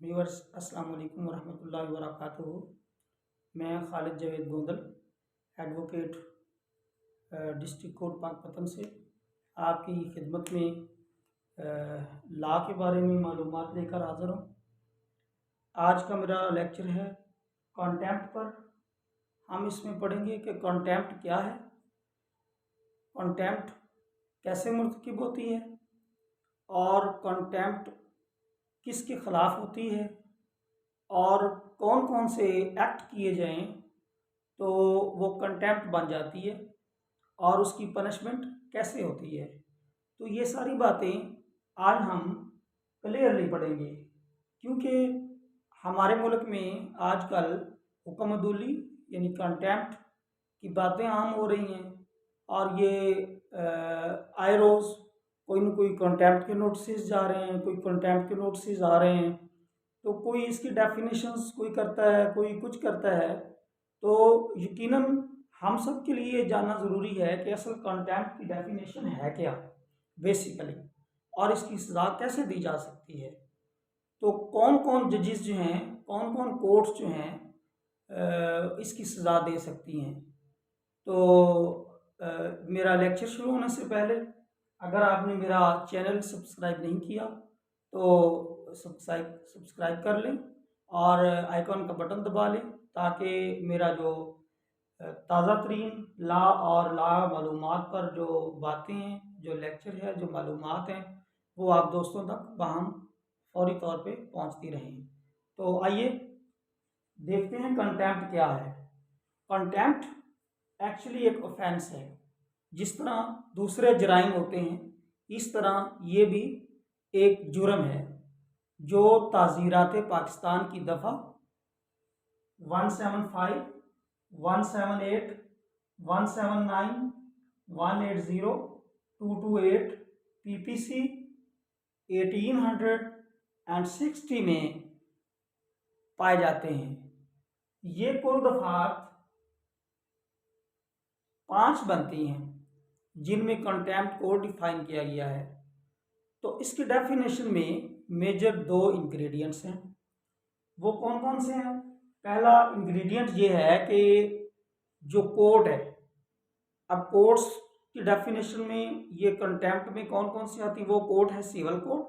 Viewers अस्सलाम वालेकुम वरहमतुल्लाहि वबरकातुहू। मैं Khalid Javed Gondal advocate district court Pakpattan से आपकी खिदमत में लॉ के बारे में मालूमात लेकर हाज़िर हूँ। आज का मेरा लेक्चर है कॉन्टेम्प्ट पर। हम इसमें पढ़ेंगे कि कॉन्टेम्प्ट क्या है, कॉन्टेम्प्ट कैसे मुर्तकिब होती है और कॉन्टेम्प्ट किसके ख़िलाफ़ होती है और कौन कौन से एक्ट किए जाएं तो वो कंटेम्प्ट बन जाती है और उसकी पनिशमेंट कैसे होती है। तो ये सारी बातें आज हम क्लियरली पढ़ेंगे, क्योंकि हमारे मुल्क में आजकल हुक्मदुली यानी कंटेम्प्ट की बातें आम हो रही हैं और ये आए रोज़ कोई न कोई कंटेम्प्ट के नोटिस जा रहे हैं, कोई कंटेम्प्ट के नोटिस आ रहे हैं। तो कोई इसकी डेफिनेशंस कोई करता है, कोई कुछ करता है। तो यकीनन हम सब के लिए जानना ज़रूरी है कि असल कंटेम्प्ट की डेफिनेशन है क्या बेसिकली, और इसकी सज़ा कैसे दी जा सकती है। तो कौन कौन जजेस जो हैं, कौन कौन कोर्ट्स जो हैं इसकी सज़ा दे सकती हैं। तो मेरा लेक्चर शुरू होने से पहले अगर आपने मेरा चैनल सब्सक्राइब नहीं किया तो सब्सक्राइब कर लें और आइकॉन का बटन दबा लें, ताकि मेरा जो ताज़ा तरीन लॉ और लॉ मालूमात पर जो बातें हैं, जो लेक्चर है, जो मालूमात हैं, वो आप दोस्तों तक बाहम फौरी तौर पे पहुंचती रहें। तो आइए देखते हैं कंटेम्प्ट क्या है। कंटेम्प्ट एक्चुअली एक ऑफेंस है। जिस तरह दूसरे जराइम होते हैं, इस तरह ये भी एक जुर्म है जो ताज़ीरात पाकिस्तान की दफ़ा 175, 178, 179, 180, 228, PPC 1860 में पाए जाते हैं। ये कुल दफ़ात 5 बनती हैं जिनमें कंटेम्प्ट को डिफाइन किया गया है। तो इसकी डेफिनेशन में मेजर 2 इंग्रेडिएंट्स हैं। वो कौन कौन से हैं? पहला इंग्रेडिएंट ये है कि जो कोर्ट है, अब कोर्ट्स की डेफिनेशन में ये कंटेम्प्ट में कौन कौन सी आती है। वो कोर्ट है सिविल कोर्ट,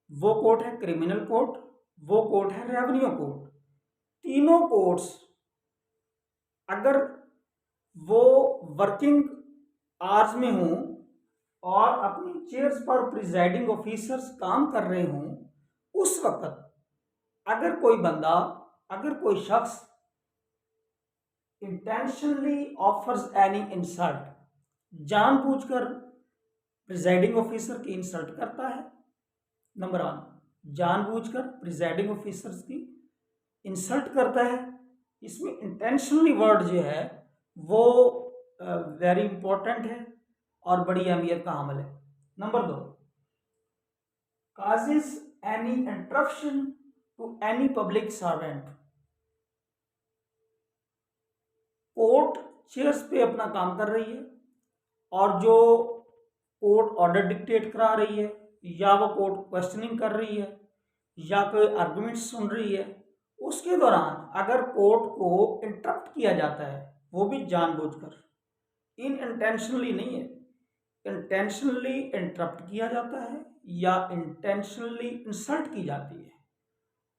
वो कोर्ट है क्रिमिनल कोर्ट, वो कोर्ट है रेवेन्यू कोर्ट। तीनों कोर्ट्स अगर वो वर्किंग आवर्स में हों और अपनी चेयर्स पर प्रिजाइडिंग ऑफिसर्स काम कर रहे हों, उस वक्त अगर कोई बंदा, अगर कोई शख्स इंटेंशनली ऑफर्स एनी इंसल्ट, जानबूझकर प्रिजाइडिंग ऑफिसर की इंसल्ट करता है, नंबर 1, जानबूझकर प्रिजाइडिंग ऑफिसर्स की इंसल्ट करता है। इसमें इंटेंशनली वर्ड जो है वो वेरी इंपॉर्टेंट है और बड़ी अहमियत का हामिल है। Number 2, causes any interruption to any public servant। Court chairs पे अपना काम कर रही है और जो कोर्ट ऑर्डर डिक्टेट करा रही है, या वो कोर्ट क्वेश्चनिंग कर रही है, या कोई आर्गुमेंट सुन रही है, उसके दौरान अगर कोर्ट को इंटरप्ट किया जाता है, वो भी जानबूझकर, इंटेंशनली नहीं है, इंटेंशनली इंटरप्ट किया जाता है या इंटेंशनली इंसल्ट की जाती है,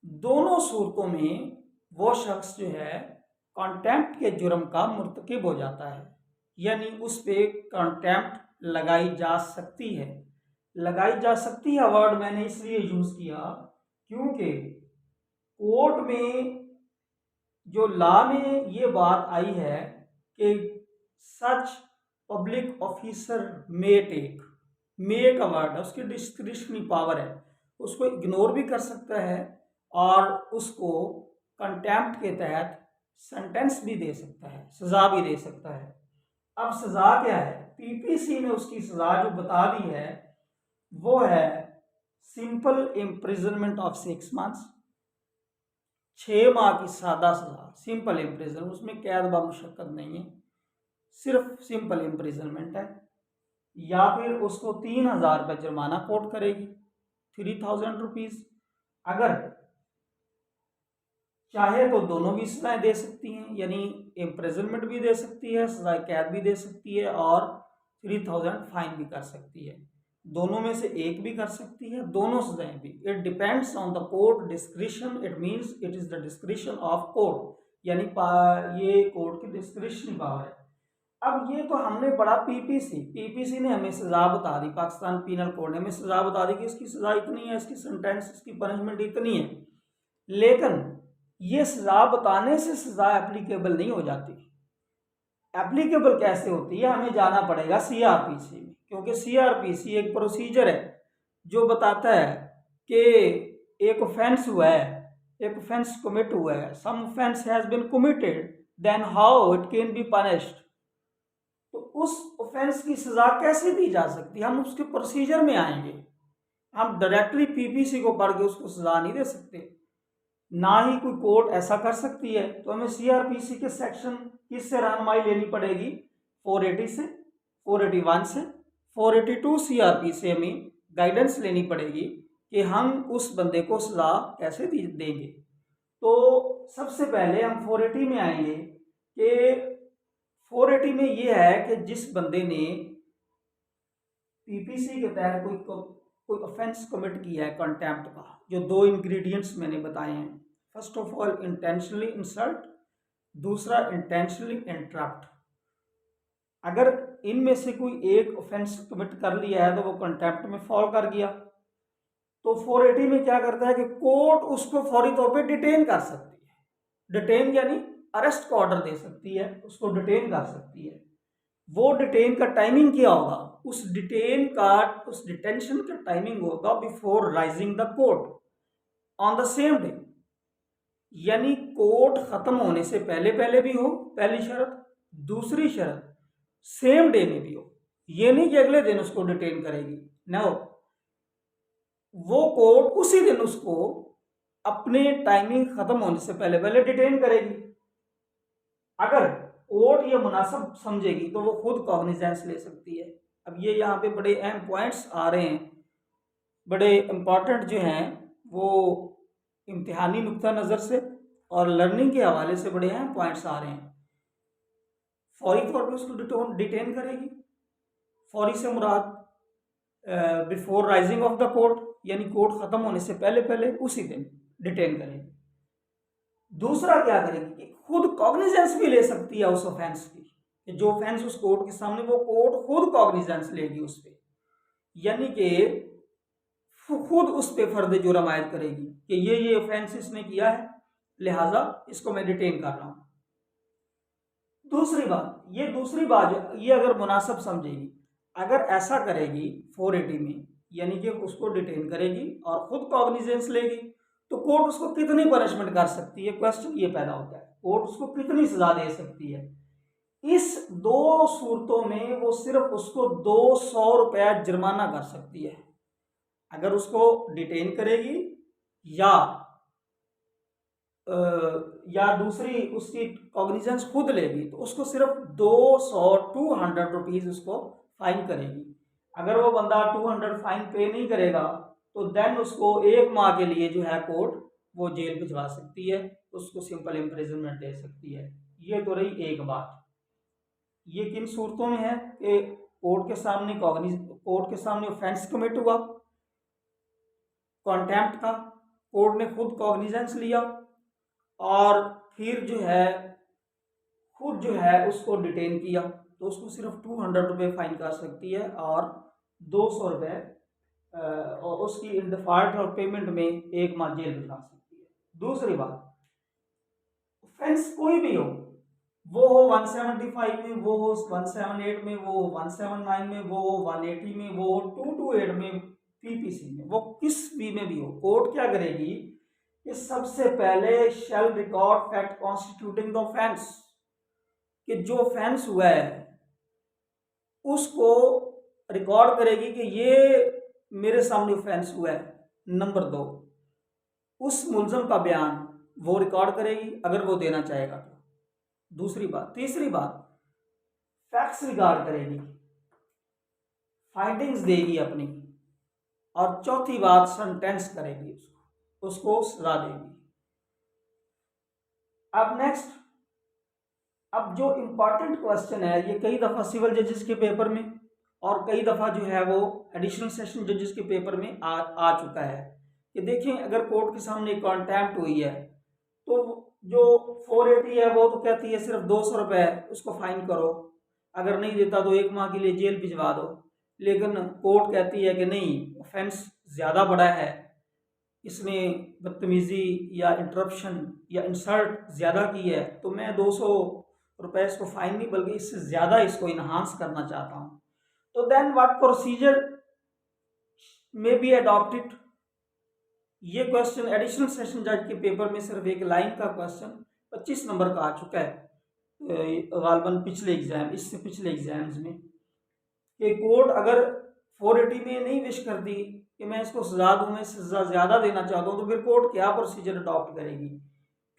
दोनों सूरतों में वो शख्स जो है कंटेम्प्ट के जुर्म का मुर्तकिब हो जाता है, यानी उस पे कंटेम्प्ट लगाई जा सकती है। लगाई जा सकती है वर्ड मैंने इसलिए यूज किया क्योंकि कोर्ट में जो लॉ में ये बात आई है कि सच पब्लिक ऑफिसर मे टेक, मे का वर्ड है, उसकी डिस्क्रिशनरी पावर है, उसको इग्नोर भी कर सकता है और उसको कंटेम्प्ट के तहत सेंटेंस भी दे सकता है, सज़ा भी दे सकता है। अब सज़ा क्या है? पीपीसी ने उसकी सज़ा जो बता दी है वो है सिंपल इम्प्रिजनमेंट ऑफ 6 मंथ्स, 6 माह की सादा सज़ा, सिंपल इम्प्रिजन, उसमें कैद व मुशक्कत नहीं है, सिर्फ सिंपल इम्प्रिजनमेंट है। या फिर उसको 3000 रुपये जुर्माना कोर्ट करेगी, 3000 रुपीज़। अगर चाहे तो दोनों भी सजाएं दे सकती हैं, यानी इम्प्रिजनमेंट भी दे सकती है, सजाए कैद भी दे सकती है और 3000 फाइन भी कर सकती है। दोनों में से एक भी कर सकती है, दोनों सजाएं भी। It depends on the court discretion, it means it is the discretion of court, यानी ये कोर्ट की डिस्क्रिशनरी पावर है। अब ये तो हमने पढ़ा पीपीसी ने हमें सजा बता दी, पाकिस्तान पीनल कोड ने हमें सजा बता दी कि इसकी सजा इतनी है, इसकी सेंटेंस, इसकी पनिशमेंट इतनी है। लेकिन ये सजा बताने से सजा एप्लीकेबल नहीं हो जाती। एप्लीकेबल कैसे होती है, हमें जाना पड़ेगा सीआरपीसी में, क्योंकि सीआरपीसी एक प्रोसीजर है जो बताता है कि एक ऑफेंस हुआ है, एक ऑफेंस कमिट हुआ है, some offence has been committed, then how it can be punished. तो उस ऑफेंस की सजा कैसे दी जा सकती है, हम उसके प्रोसीजर में आएंगे। हम डायरेक्टली पीपीसी को पढ़ के उसको सजा नहीं दे सकते, ना ही कोई कोर्ट ऐसा कर सकती है। तो हमें सीआरपीसी के सेक्शन किससे रहनुमाई लेनी पड़ेगी, 480 से, 481 से, 482 सीआरपी से हमें गाइडेंस लेनी पड़ेगी कि हम उस बंदे को सजा कैसे देंगे। तो सबसे पहले हम 480 में आएंगे कि 480 में ये है कि जिस बंदे ने पीपीसी के तहत कोई ऑफेंस कमिट किया है कंटेम्प्ट का, जो 2 इंग्रेडिएंट्स मैंने बताए हैं, first of all intentionally insult, दूसरा इंटेंशनली इंटरप्ट। अगर इनमें से कोई एक ऑफेंस कमिट कर लिया है तो वो कंटेम्प्ट में फॉल कर गया। तो 480 में क्या करता है कि कोर्ट उसको फौरी तौर पे डिटेन कर सकती है। डिटेन यानी अरेस्ट का ऑर्डर दे सकती है, उसको डिटेन कर सकती है। वो डिटेन का टाइमिंग क्या होगा, उस डिटेंशन का टाइमिंग होगा before rising the court on the same day, यानी कोर्ट खत्म होने से पहले पहले भी हो, पहली शर्त। दूसरी शर्त सेम डे में भी हो, ये नहीं कि अगले दिन उसको डिटेन करेगी, नो, वो कोर्ट उसी दिन उसको अपने टाइमिंग खत्म होने से पहले पहले डिटेन करेगी। अगर कोर्ट ये मुनासिब समझेगी तो वो खुद कॉग्निजेंस ले सकती है। अब ये यहाँ पे बड़े अहम पॉइंट्स आ रहे हैं, बड़े इम्पॉर्टेंट जो हैं, वो इम्तिहानी नुक्ता नज़र से और लर्निंग के हवाले से बड़े अहम पॉइंट्स आ रहे हैं। फौरी तौर पे उसको डिटेन करेगी, फौरी से मुराद before rising of the court, यानी कोर्ट ख़त्म होने से पहले पहले उसी दिन डिटेन करेगी। दूसरा क्या करेगी कि खुद कॉग्निजेंस भी ले सकती है उस ऑफेंस की, जो ऑफेंस उस कोर्ट के सामने, वो कोर्ट खुद कॉग्निजेंस लेगी उस पर, यानी कि खुद उस पर फर्द जुर्म आयद करेगी कि ये ऑफेंस इसने किया है, लिहाजा इसको मैं डिटेन कर रहा हूं। दूसरी बात ये अगर मुनासिब समझेगी, अगर ऐसा करेगी 480 में, यानी कि उसको डिटेन करेगी और खुद कॉग्निजेंस लेगी, तो कोर्ट उसको कितनी पनिशमेंट कर सकती है, क्वेश्चन ये पैदा होता है, कोर्ट उसको कितनी सजा दे सकती है। इस 2 सूरतों में वो सिर्फ उसको 200 रुपया जुर्माना कर सकती है। अगर उसको डिटेन करेगी या दूसरी उसकी कॉग्निजेंस खुद लेगी, तो उसको सिर्फ 200 रुपीज़ उसको फाइन करेगी। अगर वो बंदा 200 फाइन पे नहीं करेगा तो देन उसको 1 माह के लिए जो है कोर्ट वो जेल भिजवा सकती है, उसको सिंपल इम्प्रिजनमेंट दे सकती है। ये तो रही एक बात। ये किन सूरतों में है कि कोर्ट के सामने ऑफेंस कमिट हुआ कॉन्टेम्प्ट का, कोर्ट ने खुद कॉग्निजेंस लिया और फिर खुद जो है उसको डिटेन किया, तो उसको सिर्फ 200 रुपये फाइन कर सकती है और 200 रुपये और उसकी इन डिफॉल्ट और पेमेंट में 1 माह जेल भिजवा सकती है। दूसरी बात, ऑफेंस कोई भी हो, वो हो 175 में, वो हो 178 में, वो हो 179 में, वो हो 180 में, वो हो 228 में, पीपीसी में, वो किस भी में भी हो, कोर्ट क्या करेगी कि सबसे पहले shall record fact constituting the offence, कि जो ऑफेंस हुआ है उसको रिकॉर्ड करेगी कि ये मेरे सामने ऑफेंस हुआ है। नंबर 2, उस मुलजम का बयान वो रिकॉर्ड करेगी अगर वो देना चाहेगा तो। दूसरी बात, तीसरी बात, फैक्ट्स रिकॉर्ड करेगी, फाइंडिंग्स देगी अपनी, और चौथी बात सेंटेंस करेगी, उसको सजा देगी। अब नेक्स्ट, अब जो इम्पॉर्टेंट क्वेश्चन है, ये कई दफ़ा सिविल जजेस के पेपर में और कई दफ़ा जो है वो एडिशनल सेशन जजेस के पेपर में आ चुका है कि देखें, अगर कोर्ट के सामने कॉन्टेम्प्ट हुई है तो जो 480 है वो तो कहती है सिर्फ 200 रुपये उसको फाइन करो, अगर नहीं देता तो 1 माह के लिए जेल भिजवा दो। लेकिन कोर्ट कहती है कि नहीं, ऑफेंस ज़्यादा बड़ा है, इसने बदतमीज़ी या इंटरप्शन या इंसल्ट ज़्यादा की है, तो मैं 200 रुपये इसको फाइन नहीं बल्कि इससे ज़्यादा इसको इन्हांस करना चाहता हूँ। तो then what procedure may be adopted. ये क्वेश्चन एडिशनल सेशन जज के पेपर में सिर्फ एक लाइन का क्वेश्चन 25 नंबर का आ चुका है गालबन पिछले एग्जाम, इससे पिछले एग्जाम्स में, कि कोर्ट अगर 480 में नहीं विश करती कि मैं इसको सजा दूँ, मैं सजा ज़्यादा देना चाहता हूँ, तो फिर कोर्ट क्या प्रोसीजर अडॉप्ट करेगी?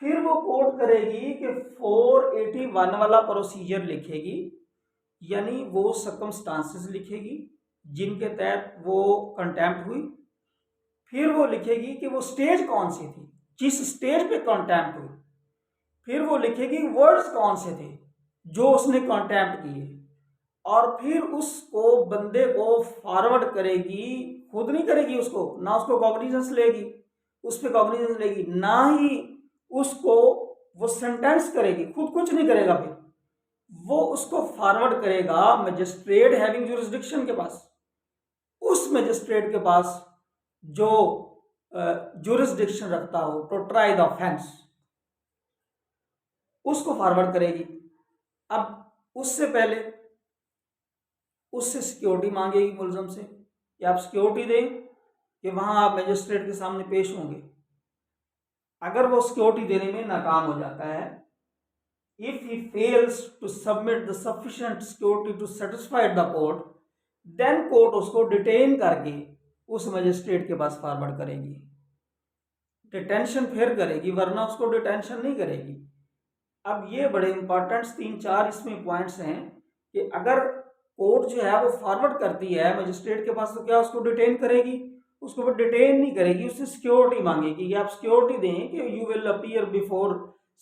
फिर वो कोर्ट करेगी कि 481 वाला प्रोसीजर लिखेगी, यानी वो सर्कमस्टांसेस लिखेगी जिनके तहत वो कंटेम्प्ट हुई। फिर वो लिखेगी कि वो स्टेज कौन सी थी, जिस स्टेज पे कंटेम्प्ट हुई। फिर वो लिखेगी वर्ड्स कौन से थे जो उसने कंटेम्प्ट किए, और फिर उसको बंदे को फॉरवर्ड करेगी, खुद नहीं करेगी उसको, ना उसको कॉग्निजेंस लेगी, उस पर कॉग्निजेंस लेगी, ना ही उसको वो सेंटेंस करेगी, खुद कुछ नहीं करेगा। फिर वो उसको फॉरवर्ड करेगा मजिस्ट्रेट हैविंग जुरिस्डिक्शन के पास, उस मजिस्ट्रेट के पास जो जुरिस्डिक्शन रखता हो टू ट्राई द ऑफेंस, उसको फॉरवर्ड करेगी। अब उससे पहले उससे सिक्योरिटी मांगेगी मुलजम से कि आप सिक्योरिटी दें कि वहां आप मजिस्ट्रेट के सामने पेश होंगे। अगर वो सिक्योरिटी देने में नाकाम हो जाता है, if he fails to submit the sufficient security to satisfy the court, then court उसको डिटेन करके उस मजिस्ट्रेट के पास फॉरवर्ड करेगी। डिटेंशन फिर करेगी, वरना उसको डिटेंशन नहीं करेगी। अब ये बड़े इंपॉर्टेंट 3-4 इसमें पॉइंट्स हैं कि अगर कोर्ट जो है वो फॉरवर्ड करती है मजिस्ट्रेट के पास, तो क्या उसको डिटेन करेगी? उसको वो डिटेन नहीं करेगी, उससे सिक्योरिटी मांगेगी कि आप सिक्योरिटी दें कि you will appear before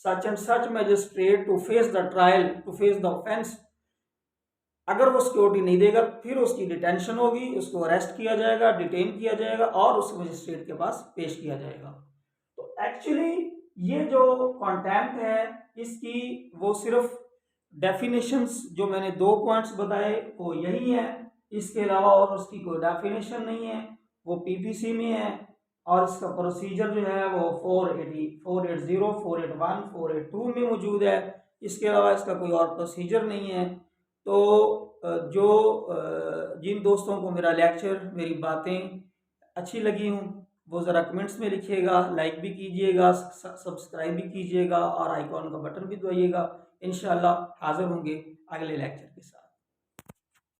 such and such magistrate to face the trial, to face the offence. अगर वो सिक्योरिटी नहीं देगा, फिर उसकी डिटेंशन होगी, उसको अरेस्ट किया जाएगा, डिटेन किया जाएगा और उस मजिस्ट्रेट के पास पेश किया जाएगा। तो एक्चुअली ये जो कॉन्टेम्प्ट है, इसकी वो सिर्फ डेफिनेशंस जो मैंने 2 पॉइंट्स बताए वो यही है, इसके अलावा और उसकी कोई डेफिनेशन नहीं है। वो पीपीसी में है और इसका प्रोसीजर जो है वो 480, 480, 481, 482 में मौजूद है। इसके अलावा इसका कोई और प्रोसीजर नहीं है। तो जो जिन दोस्तों को मेरा लेक्चर, मेरी बातें अच्छी लगी हूँ, वो ज़रा कमेंट्स में लिखिएगा, लाइक भी कीजिएगा, सब्सक्राइब भी कीजिएगा और आइकॉन का बटन भी दबाइएगा। इंशाल्लाह हाज़िर होंगे अगले लेक्चर के साथ।